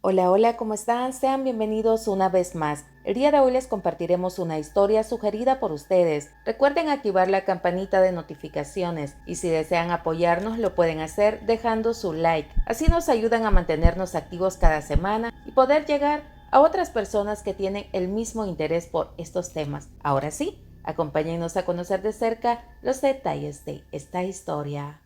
Hola, hola, ¿cómo están? Sean bienvenidos una vez más. El día de hoy les compartiremos una historia sugerida por ustedes. Recuerden activar la campanita de notificaciones y si desean apoyarnos lo pueden hacer dejando su like. Así nos ayudan a mantenernos activos cada semana y poder llegar a otras personas que tienen el mismo interés por estos temas. Ahora sí, acompáñenos a conocer de cerca los detalles de esta historia.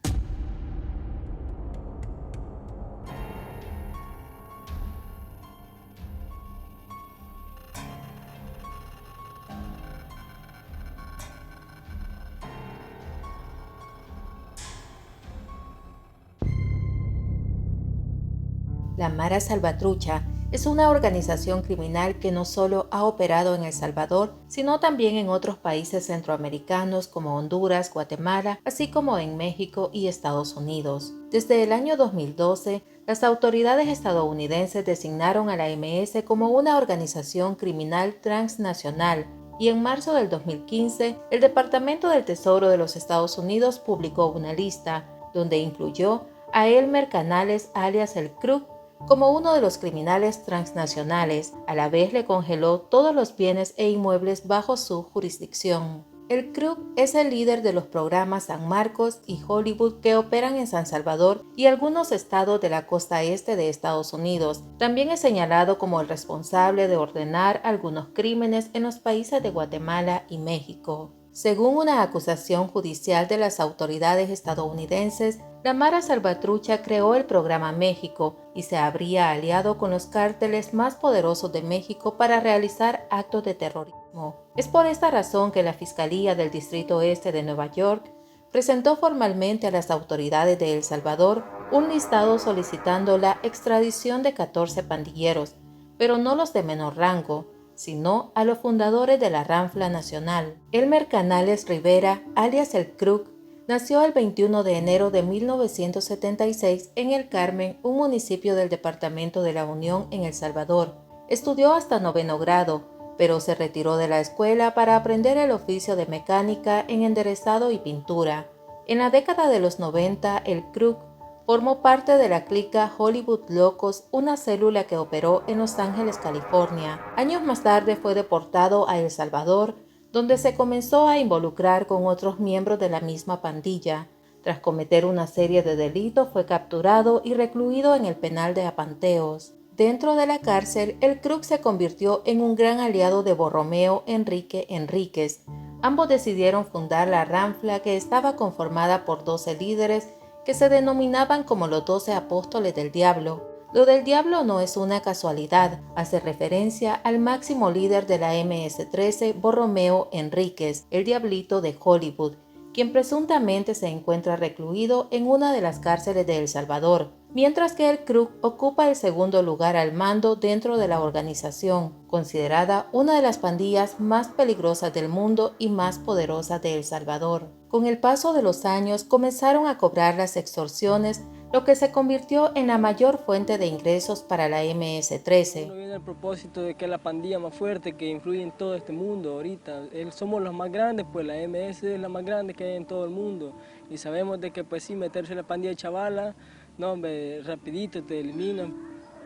La Mara Salvatrucha es una organización criminal que no solo ha operado en El Salvador, sino también en otros países centroamericanos como Honduras, Guatemala, así como en México y Estados Unidos. Desde el año 2012, las autoridades estadounidenses designaron a la MS como una organización criminal transnacional y en marzo del 2015, el Departamento del Tesoro de los Estados Unidos publicó una lista donde incluyó a Elmer Canales alias el Crook como uno de los criminales transnacionales. A la vez le congeló todos los bienes e inmuebles bajo su jurisdicción. El Crook es el líder de los programas San Marcos y Hollywood que operan en San Salvador y algunos estados de la costa este de Estados Unidos. También es señalado como el responsable de ordenar algunos crímenes en los países de Guatemala y México. Según una acusación judicial de las autoridades estadounidenses, la Mara Salvatrucha creó el Programa México y se habría aliado con los cárteles más poderosos de México para realizar actos de terrorismo. Es por esta razón que la Fiscalía del Distrito Este de Nueva York presentó formalmente a las autoridades de El Salvador un listado solicitando la extradición de 14 pandilleros, pero no los de menor rango, sino a los fundadores de la Ranfla Nacional. Elmer Canales Rivera, alias el Crook, nació el 21 de enero de 1976 en El Carmen, un municipio del departamento de la Unión en El Salvador. Estudió hasta noveno grado, pero se retiró de la escuela para aprender el oficio de mecánica en enderezado y pintura. En la década de los 90, el Crook formó parte de la clica Hollywood Locos, una célula que operó en Los Ángeles, California. Años más tarde fue deportado a El Salvador, donde se comenzó a involucrar con otros miembros de la misma pandilla. Tras cometer una serie de delitos, fue capturado y recluido en el penal de Apanteos. Dentro de la cárcel, el Crook se convirtió en un gran aliado de Borromeo Enrique Enríquez. Ambos decidieron fundar la Ranfla, que estaba conformada por 12 líderes que se denominaban como los 12 apóstoles del diablo. Lo del diablo no es una casualidad, hace referencia al máximo líder de la MS-13, Borromeo Enríquez, el diablito de Hollywood, quien presuntamente se encuentra recluido en una de las cárceles de El Salvador, mientras que el Crook ocupa el segundo lugar al mando dentro de la organización, considerada una de las pandillas más peligrosas del mundo y más poderosas de El Salvador. Con el paso de los años comenzaron a cobrar las extorsiones, lo que se convirtió en la mayor fuente de ingresos para la MS-13. Uno viene al propósito de que es la pandilla más fuerte que influye en todo este mundo ahorita. Somos los más grandes, pues la MS es la más grande que hay en todo el mundo. Y sabemos de que pues sí, meterse en la pandilla de chavala, no hombre, rapidito te eliminan.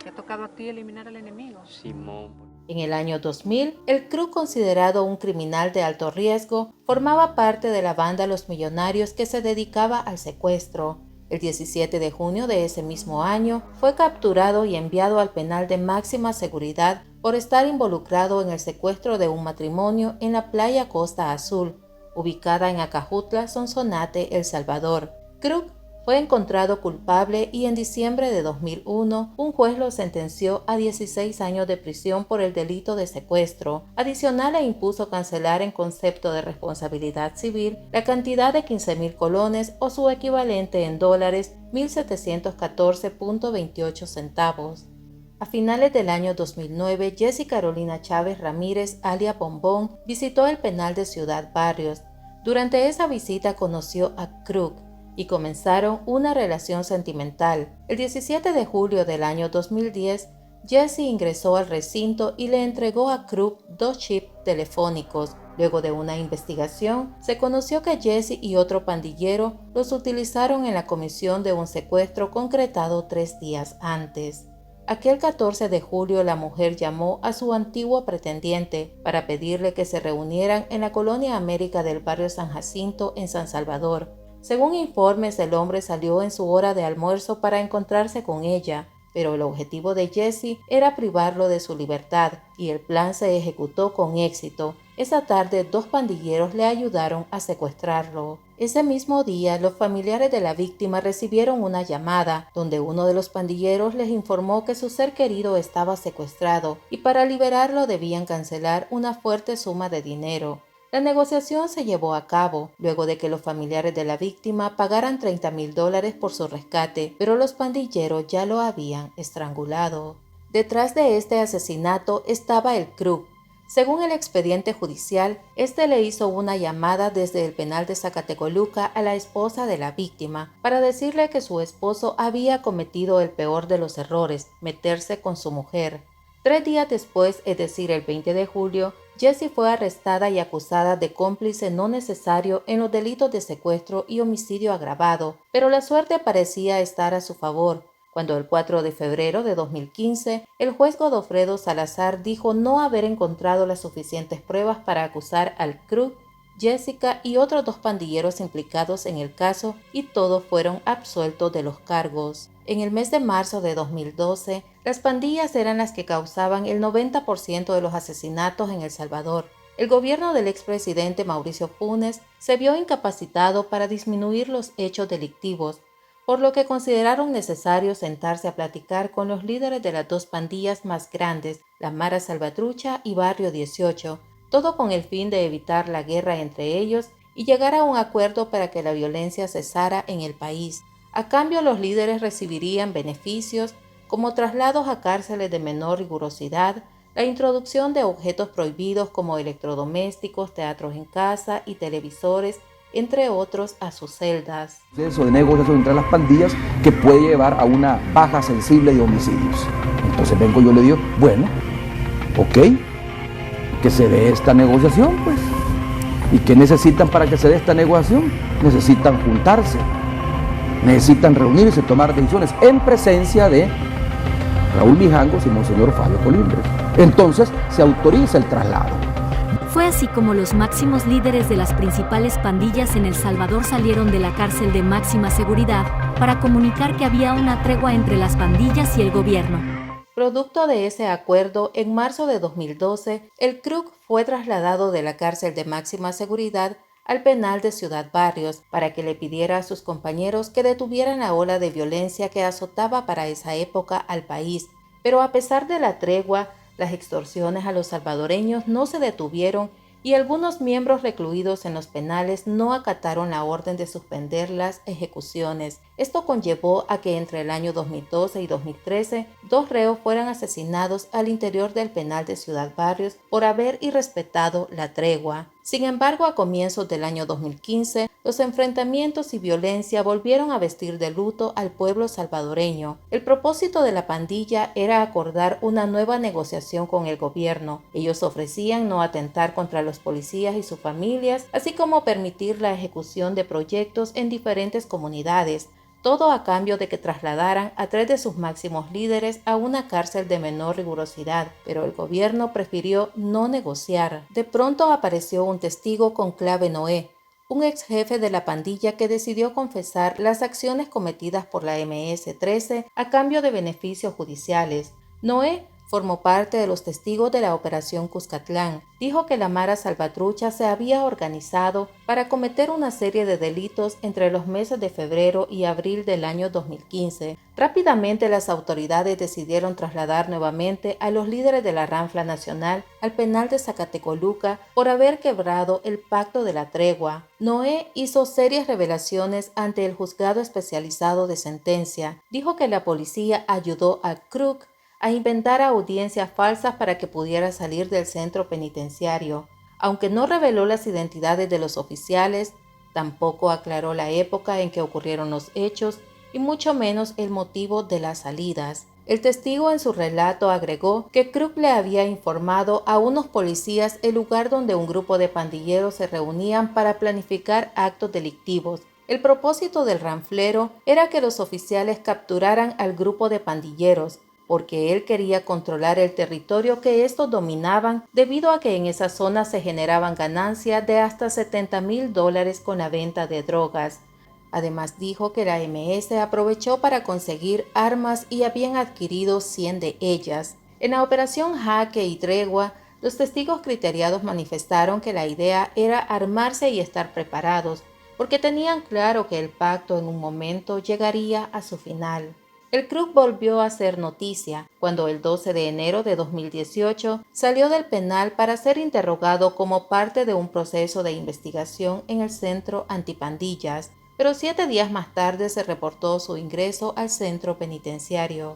¿Te ha tocado a ti eliminar al enemigo? Simón. En el año 2000, el Crook, considerado un criminal de alto riesgo, formaba parte de la banda Los Millonarios que se dedicaba al secuestro. El 17 de junio de ese mismo año, fue capturado y enviado al penal de máxima seguridad por estar involucrado en el secuestro de un matrimonio en la playa Costa Azul, ubicada en Acajutla, Sonsonate, El Salvador. Crook fue encontrado culpable y en diciembre de 2001 un juez lo sentenció a 16 años de prisión por el delito de secuestro. Adicional le impuso cancelar en concepto de responsabilidad civil la cantidad de 15,000 colones o su equivalente en dólares 1.714.28 centavos. A finales del año 2009, Jessie Carolina Chávez Ramírez, alias Bombón, visitó el penal de Ciudad Barrios. Durante esa visita conoció a Crook y comenzaron una relación sentimental. El 17 de julio del año 2010, Jessie ingresó al recinto y le entregó a Crook 2 chips telefónicos. Luego de una investigación, se conoció que Jessie y otro pandillero los utilizaron en la comisión de un secuestro concretado 3 días antes. aquel 14 de julio la mujer llamó a su antiguo pretendiente para pedirle que se reunieran en la colonia América del barrio San Jacinto en San Salvador. Según informes, el hombre salió en su hora de almuerzo para encontrarse con ella, pero el objetivo de Jesse era privarlo de su libertad y el plan se ejecutó con éxito. Esa tarde, 2 pandilleros le ayudaron a secuestrarlo. Ese mismo día, los familiares de la víctima recibieron una llamada donde uno de los pandilleros les informó que su ser querido estaba secuestrado y para liberarlo debían cancelar una fuerte suma de dinero. La negociación se llevó a cabo luego de que los familiares de la víctima pagaran $30,000 por su rescate, pero los pandilleros ya lo habían estrangulado. Detrás de este asesinato estaba el Krug. Según el expediente judicial, este le hizo una llamada desde el penal de Zacatecoluca a la esposa de la víctima para decirle que su esposo había cometido el peor de los errores, meterse con su mujer. 3 días después, es decir, el 20 de julio, Jessie fue arrestada y acusada de cómplice no necesario en los delitos de secuestro y homicidio agravado, pero la suerte parecía estar a su favor, cuando el 4 de febrero de 2015, el juez Godofredo Salazar dijo no haber encontrado las suficientes pruebas para acusar al Krug, Jessica y otros 2 pandilleros implicados en el caso y todos fueron absueltos de los cargos. En el mes de marzo de 2012, las pandillas eran las que causaban el 90% de los asesinatos en El Salvador. El gobierno del expresidente Mauricio Funes se vio incapacitado para disminuir los hechos delictivos, por lo que consideraron necesario sentarse a platicar con los líderes de las 2 pandillas más grandes, la Mara Salvatrucha y Barrio 18, todo con el fin de evitar la guerra entre ellos y llegar a un acuerdo para que la violencia cesara en el país. A cambio, los líderes recibirían beneficios como traslados a cárceles de menor rigurosidad, la introducción de objetos prohibidos como electrodomésticos, teatros en casa y televisores, entre otros, a sus celdas. Eso de negociación entre las pandillas que puede llevar a una baja sensible de homicidios. Entonces vengo yo y le digo, bueno, ok, que se dé esta negociación, pues. ¿Y qué necesitan para que se dé esta negociación? Necesitan juntarse, necesitan reunirse, tomar decisiones en presencia de Raúl Mijangos y Monseñor Fabio Colindres. Entonces se autoriza el traslado. Fue así como los máximos líderes de las principales pandillas en El Salvador salieron de la cárcel de máxima seguridad para comunicar que había una tregua entre las pandillas y el gobierno. Producto de ese acuerdo, en marzo de 2012, el Krug fue trasladado de la cárcel de máxima seguridad al penal de Ciudad Barrios para que le pidiera a sus compañeros que detuvieran la ola de violencia que azotaba para esa época al país. Pero a pesar de la tregua, las extorsiones a los salvadoreños no se detuvieron y algunos miembros recluidos en los penales no acataron la orden de suspender las ejecuciones. Esto conllevó a que entre el año 2012 y 2013, 2 reos fueran asesinados al interior del penal de Ciudad Barrios por haber irrespetado la tregua. Sin embargo, a comienzos del año 2015, los enfrentamientos y violencia volvieron a vestir de luto al pueblo salvadoreño. El propósito de la pandilla era acordar una nueva negociación con el gobierno. Ellos ofrecían no atentar contra los policías y sus familias, así como permitir la ejecución de proyectos en diferentes comunidades, todo a cambio de que trasladaran a 3 de sus máximos líderes a una cárcel de menor rigurosidad, pero el gobierno prefirió no negociar. De pronto apareció un testigo con clave Noé, un ex jefe de la pandilla que decidió confesar las acciones cometidas por la MS-13 a cambio de beneficios judiciales. Noé formó parte de los testigos de la Operación Cuscatlán. Dijo que la Mara Salvatrucha se había organizado para cometer una serie de delitos entre los meses de febrero y abril del año 2015. Rápidamente las autoridades decidieron trasladar nuevamente a los líderes de la Ranfla Nacional al penal de Zacatecoluca por haber quebrado el pacto de la tregua. Noé hizo serias revelaciones ante el juzgado especializado de sentencia. Dijo que la policía ayudó a Krug a inventar audiencias falsas para que pudiera salir del centro penitenciario. Aunque no reveló las identidades de los oficiales, tampoco aclaró la época en que ocurrieron los hechos y mucho menos el motivo de las salidas. El testigo en su relato agregó que Krug le había informado a unos policías el lugar donde un grupo de pandilleros se reunían para planificar actos delictivos. El propósito del ranflero era que los oficiales capturaran al grupo de pandilleros. porque él quería controlar el territorio que estos dominaban debido a que en esa zona se generaban ganancias de hasta $70,000 con la venta de drogas. Además dijo que la MS aprovechó para conseguir armas y habían adquirido 100 de ellas. En la operación Jaque y Tregua, los testigos criteriados manifestaron que la idea era armarse y estar preparados, porque tenían claro que el pacto en un momento llegaría a su final. El Krug volvió a ser noticia cuando el 12 de enero de 2018 salió del penal para ser interrogado como parte de un proceso de investigación en el Centro Antipandillas, pero 7 días más tarde se reportó su ingreso al centro penitenciario.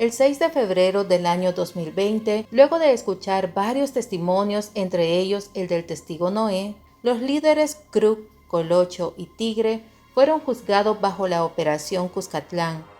El 6 de febrero del año 2020, luego de escuchar varios testimonios, entre ellos el del testigo Noé, los líderes Krug, Colocho y Tigre fueron juzgados bajo la Operación Cuscatlán.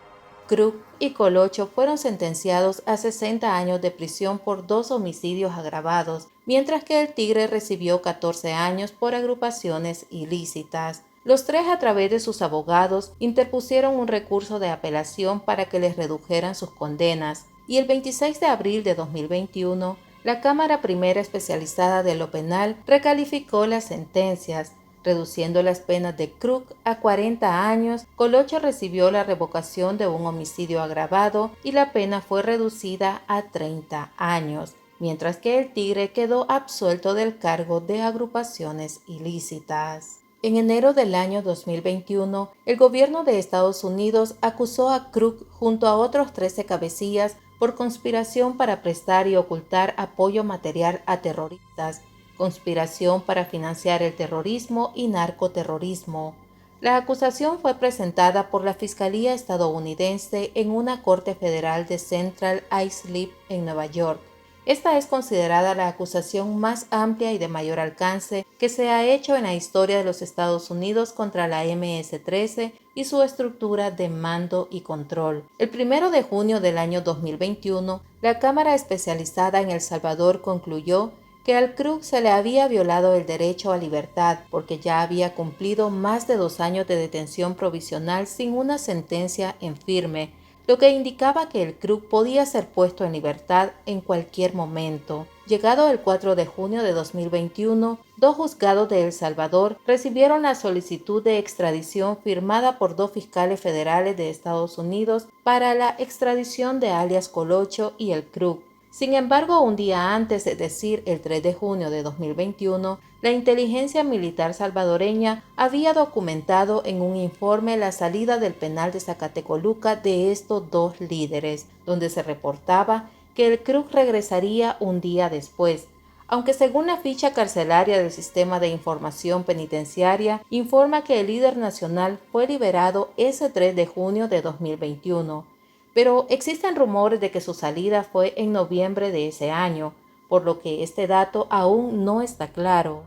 Krug y Colocho fueron sentenciados a 60 años de prisión por 2 homicidios agravados, mientras que el Tigre recibió 14 años por agrupaciones ilícitas. Los tres, a través de sus abogados, interpusieron un recurso de apelación para que les redujeran sus condenas, y el 26 de abril de 2021, la Cámara Primera Especializada de lo Penal recalificó las sentencias, reduciendo las penas de Krug a 40 años, Colocho recibió la revocación de un homicidio agravado y la pena fue reducida a 30 años, mientras que el Tigre quedó absuelto del cargo de agrupaciones ilícitas. En enero del año 2021, el gobierno de Estados Unidos acusó a Krug junto a otros 13 cabecillas por conspiración para prestar y ocultar apoyo material a terroristas, conspiración para financiar el terrorismo y narcoterrorismo. La acusación fue presentada por la Fiscalía estadounidense en una corte federal de Central Islip en Nueva York. Esta es considerada la acusación más amplia y de mayor alcance que se ha hecho en la historia de los Estados Unidos contra la MS-13 y su estructura de mando y control. El 1 de junio del año 2021, la Cámara Especializada en El Salvador concluyó que al Krug se le había violado el derecho a libertad porque ya había cumplido más de 2 años de detención provisional sin una sentencia en firme, lo que indicaba que el Krug podía ser puesto en libertad en cualquier momento. Llegado el 4 de junio de 2021, 2 juzgados de El Salvador recibieron la solicitud de extradición firmada por 2 fiscales federales de Estados Unidos para la extradición de alias Colocho y el Krug. Sin embargo, un día antes, es decir, el 3 de junio de 2021, la inteligencia militar salvadoreña había documentado en un informe la salida del penal de Zacatecoluca de estos 2 líderes, donde se reportaba que el Krug regresaría un día después, aunque según la ficha carcelaria del Sistema de Información Penitenciaria, informa que el líder nacional fue liberado ese 3 de junio de 2021. Pero existen rumores de que su salida fue en noviembre de ese año, por lo que este dato aún no está claro.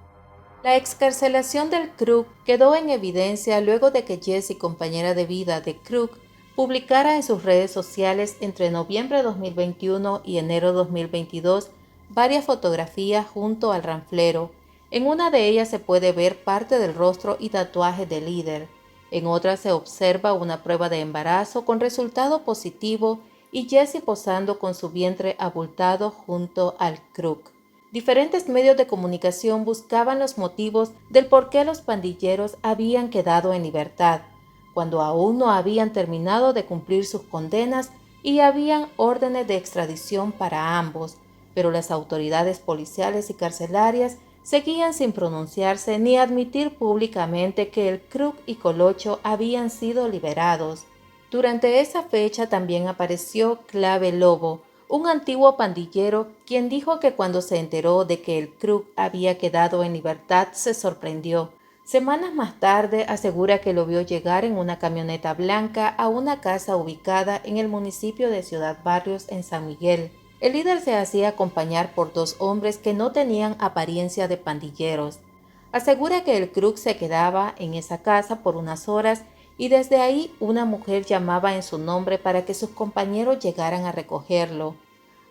La excarcelación del Krug quedó en evidencia luego de que Jessie, compañera de vida de Krug, publicara en sus redes sociales entre noviembre de 2021 y enero de 2022 varias fotografías junto al ranflero. En una de ellas se puede ver parte del rostro y tatuajes del líder. En otra se observa una prueba de embarazo con resultado positivo y Jessie posando con su vientre abultado junto al Krug. Diferentes medios de comunicación buscaban los motivos del por qué los pandilleros habían quedado en libertad, cuando aún no habían terminado de cumplir sus condenas y habían órdenes de extradición para ambos, pero las autoridades policiales y carcelarias seguían sin pronunciarse ni admitir públicamente que el Krug y Colocho habían sido liberados. Durante esa fecha también apareció Clave Lobo, un antiguo pandillero quien dijo que cuando se enteró de que el Krug había quedado en libertad se sorprendió. Semanas más tarde asegura que lo vio llegar en una camioneta blanca a una casa ubicada en el municipio de Ciudad Barrios en San Miguel. El líder se hacía acompañar por 2 hombres que no tenían apariencia de pandilleros. Asegura que el Krug se quedaba en esa casa por unas horas y desde ahí una mujer llamaba en su nombre para que sus compañeros llegaran a recogerlo.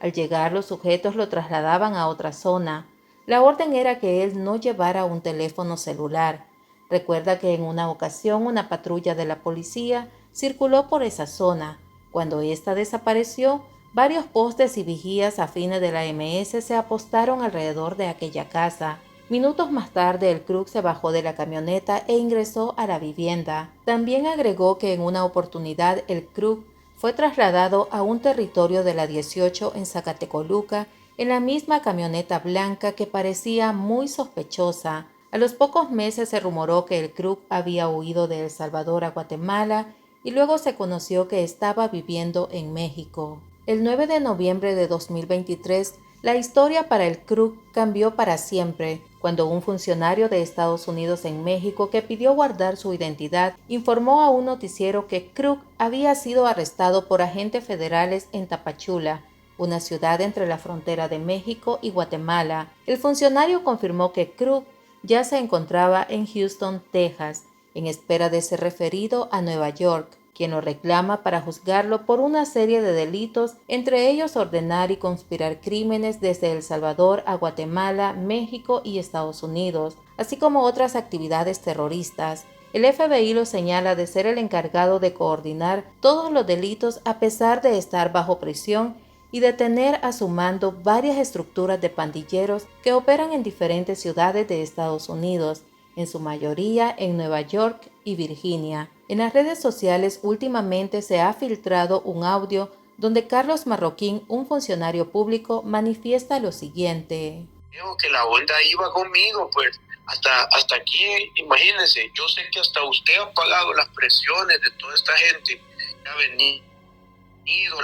Al llegar, los sujetos lo trasladaban a otra zona. La orden era que él no llevara un teléfono celular. Recuerda que en una ocasión una patrulla de la policía circuló por esa zona. Cuando ésta desapareció, Varios postes y vigías afines de la MS se apostaron alrededor de aquella casa. Minutos más tarde, el Krug se bajó de la camioneta e ingresó a la vivienda. También agregó que en una oportunidad el Krug fue trasladado a un territorio de la 18 en Zacatecoluca en la misma camioneta blanca que parecía muy sospechosa. A los pocos meses se rumoró que el Krug había huido de El Salvador a Guatemala y luego se conoció que estaba viviendo en México. El 9 de noviembre de 2023, la historia para el Krug cambió para siempre, cuando un funcionario de Estados Unidos en México que pidió guardar su identidad informó a un noticiero que Krug había sido arrestado por agentes federales en Tapachula, una ciudad entre la frontera de México y Guatemala. El funcionario confirmó que Krug ya se encontraba en Houston, Texas, en espera de ser referido a Nueva York, quien lo reclama para juzgarlo por una serie de delitos, entre ellos ordenar y conspirar crímenes desde El Salvador a Guatemala, México y Estados Unidos, así como otras actividades terroristas. El FBI lo señala de ser el encargado de coordinar todos los delitos a pesar de estar bajo prisión y de tener a su mando varias estructuras de pandilleros que operan en diferentes ciudades de Estados Unidos, en su mayoría en Nueva York y Virginia. En las redes sociales últimamente se ha filtrado un audio donde Carlos Marroquín, un funcionario público, manifiesta lo siguiente. Creo que la onda iba conmigo, pues hasta aquí, imagínense, yo sé que hasta usted ha pagado las presiones de toda esta gente que ha venido,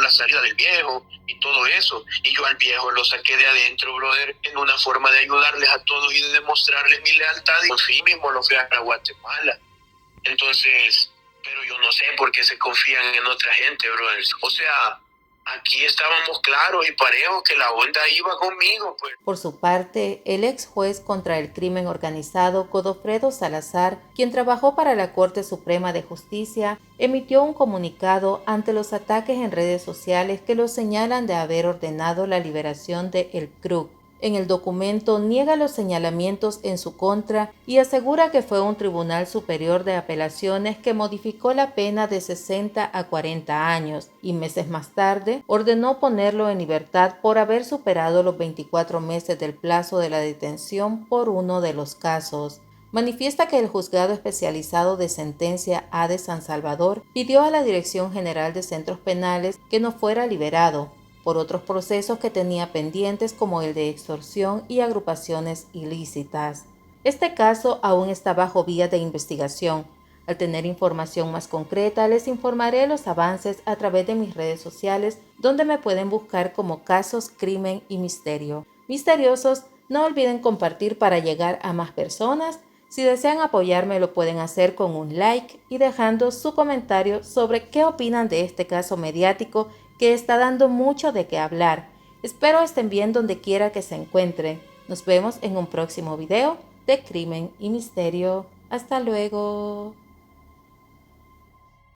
la salida del viejo y todo eso, y yo al viejo lo saqué de adentro, brother, en una forma de ayudarles a todos y de demostrarles mi lealtad, y por fin mismo lo fui a Guatemala. Entonces, pero yo no sé por qué se confían en otra gente, brother. O sea, aquí estábamos claros y parejos que la onda iba conmigo, pues. Por su parte, el ex juez contra el crimen organizado, Godofredo Salazar, quien trabajó para la Corte Suprema de Justicia, emitió un comunicado ante los ataques en redes sociales que lo señalan de haber ordenado la liberación de El Krug. En el documento niega los señalamientos en su contra y asegura que fue un Tribunal Superior de Apelaciones que modificó la pena de 60 a 40 años y meses más tarde ordenó ponerlo en libertad por haber superado los 24 meses del plazo de la detención por uno de los casos. Manifiesta que el Juzgado Especializado de Sentencia A de San Salvador pidió a la Dirección General de Centros Penales que no fuera liberado por otros procesos que tenía pendientes como el de extorsión y agrupaciones ilícitas. Este caso aún está bajo vía de investigación. Al tener información más concreta, les informaré los avances a través de mis redes sociales, donde me pueden buscar como Casos, Crimen y Misterio. Misteriosos, no olviden compartir para llegar a más personas. Si desean apoyarme, lo pueden hacer con un like y dejando su comentario sobre qué opinan de este caso mediático que está dando mucho de qué hablar. Espero estén bien donde quiera que se encuentren. Nos vemos en un próximo video de Crimen y Misterio. Hasta luego.